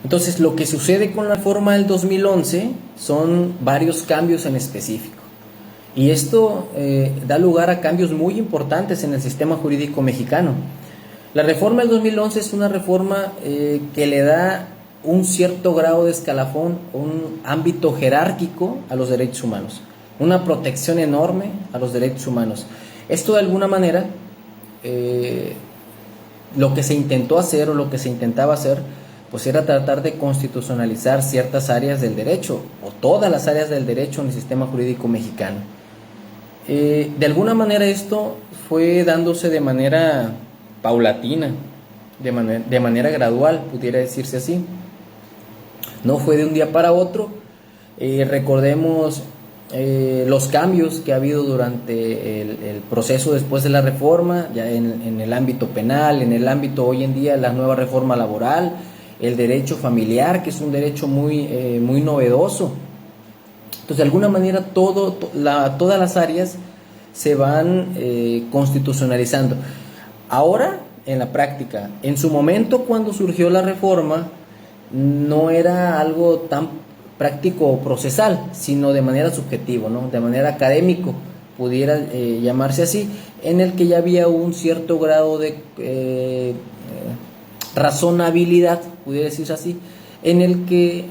Entonces, lo que sucede con la reforma del 2011 son varios cambios en específico. Y esto da lugar a cambios muy importantes en el sistema jurídico mexicano. La reforma del 2011 es una reforma que le da un cierto grado de escalafón, un ámbito jerárquico a los derechos humanos, una protección enorme a los derechos humanos. Esto de alguna manera, lo que se intentó hacer o lo que se intentaba hacer, pues era tratar de constitucionalizar ciertas áreas del derecho o todas las áreas del derecho en el sistema jurídico mexicano. De alguna manera esto fue dándose de manera paulatina, de manera gradual, pudiera decirse así. No fue de un día para otro. Recordemos los cambios que ha habido durante el proceso después de la reforma, ya en el ámbito penal, en el ámbito hoy en día la nueva reforma laboral, el derecho familiar, que es un derecho muy novedoso. Entonces, de alguna manera, todas las áreas se van constitucionalizando. Ahora, en la práctica, en su momento cuando surgió la reforma, no era algo tan práctico o procesal, sino de manera subjetiva, ¿no? De manera académico, pudiera llamarse así, en el que ya había un cierto grado de razonabilidad, pudiera decirse así, en el que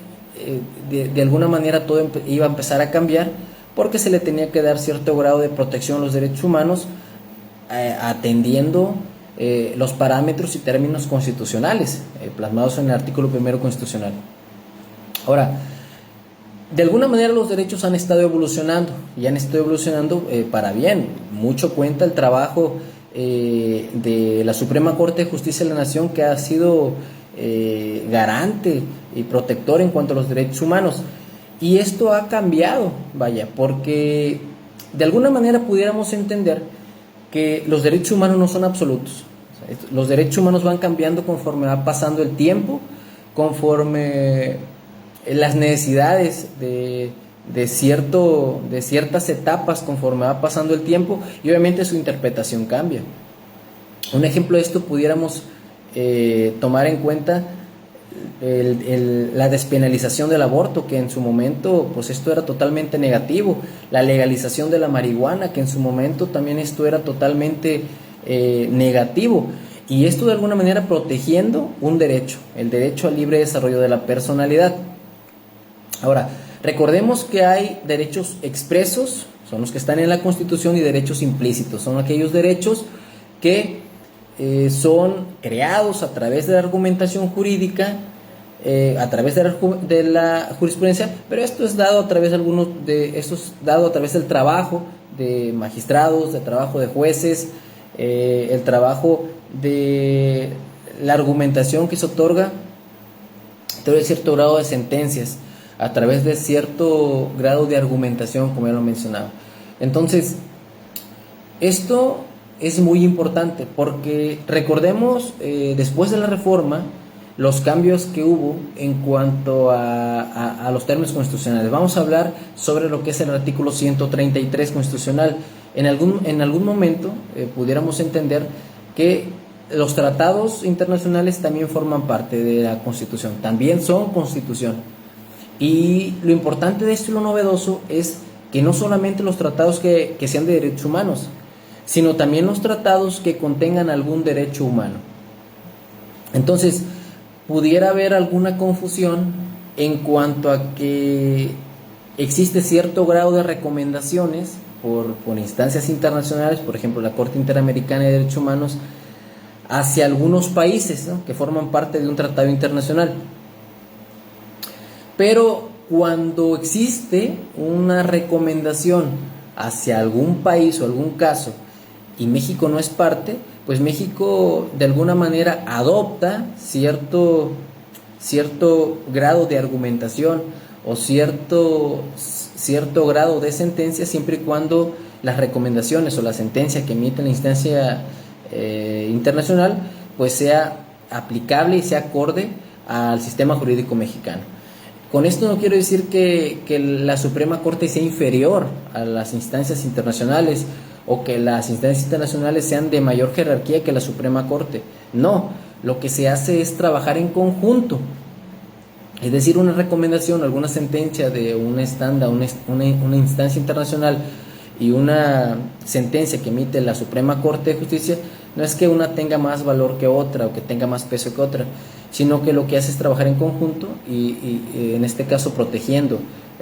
de alguna manera todo iba a empezar a cambiar, porque se le tenía que dar cierto grado de protección a los derechos humanos, atendiendo los parámetros y términos constitucionales plasmados en el artículo 1 constitucional. Ahora, de alguna manera los derechos han estado evolucionando y han estado evolucionando para bien. Mucho cuenta el trabajo de la Suprema Corte de Justicia de la Nación, que ha sido garante y protector en cuanto a los derechos humanos. Y esto ha cambiado, vaya, porque de alguna manera pudiéramos entender que los derechos humanos no son absolutos. O sea, los derechos humanos van cambiando conforme va pasando el tiempo, conforme las necesidades de ciertas etapas conforme va pasando el tiempo, y obviamente su interpretación cambia. Un ejemplo de esto pudiéramos tomar en cuenta la despenalización del aborto, que en su momento pues esto era totalmente negativo, la legalización de la marihuana, que en su momento también esto era totalmente negativo, y esto de alguna manera protegiendo un derecho, el derecho al libre desarrollo de la personalidad. Ahora, recordemos que hay derechos expresos, son los que están en la Constitución, y derechos implícitos, son aquellos derechos que son creados a través de la argumentación jurídica, a través de la jurisprudencia, pero esto es dado a través del trabajo de magistrados, del trabajo de jueces, el trabajo de la argumentación que se otorga a través de cierto grado de sentencias, a través de cierto grado de argumentación, como ya lo mencionaba. Entonces, esto es muy importante porque recordemos, después de la reforma, los cambios que hubo en cuanto a los términos constitucionales. Vamos a hablar sobre lo que es el artículo 133 constitucional. En algún momento pudiéramos entender que los tratados internacionales también forman parte de la Constitución, también son Constitución. Y lo importante de esto y lo novedoso es que no solamente los tratados que sean de derechos humanos, sino también los tratados que contengan algún derecho humano. Entonces, pudiera haber alguna confusión en cuanto a que existe cierto grado de recomendaciones por instancias internacionales, por ejemplo la Corte Interamericana de Derechos Humanos, hacia algunos países, ¿no?, que forman parte de un tratado internacional. Pero cuando existe una recomendación hacia algún país o algún caso y México no es parte, pues México de alguna manera adopta cierto grado de argumentación o cierto grado de sentencia, siempre y cuando las recomendaciones o la sentencia que emite la instancia internacional pues sea aplicable y sea acorde al sistema jurídico mexicano. Con esto no quiero decir que la Suprema Corte sea inferior a las instancias internacionales o que las instancias internacionales sean de mayor jerarquía que la Suprema Corte. No, lo que se hace es trabajar en conjunto Es decir, una recomendación, alguna sentencia de una estándar, una instancia internacional y una sentencia que emite la Suprema Corte de Justicia, no es que una tenga más valor que otra o que tenga más peso que otra, sino que lo que hace es trabajar en conjunto y en este caso protegiendo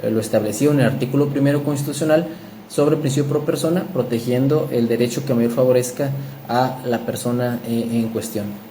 lo establecido en el artículo primero constitucional sobre el principio pro persona, protegiendo el derecho que mayor favorezca a la persona en cuestión.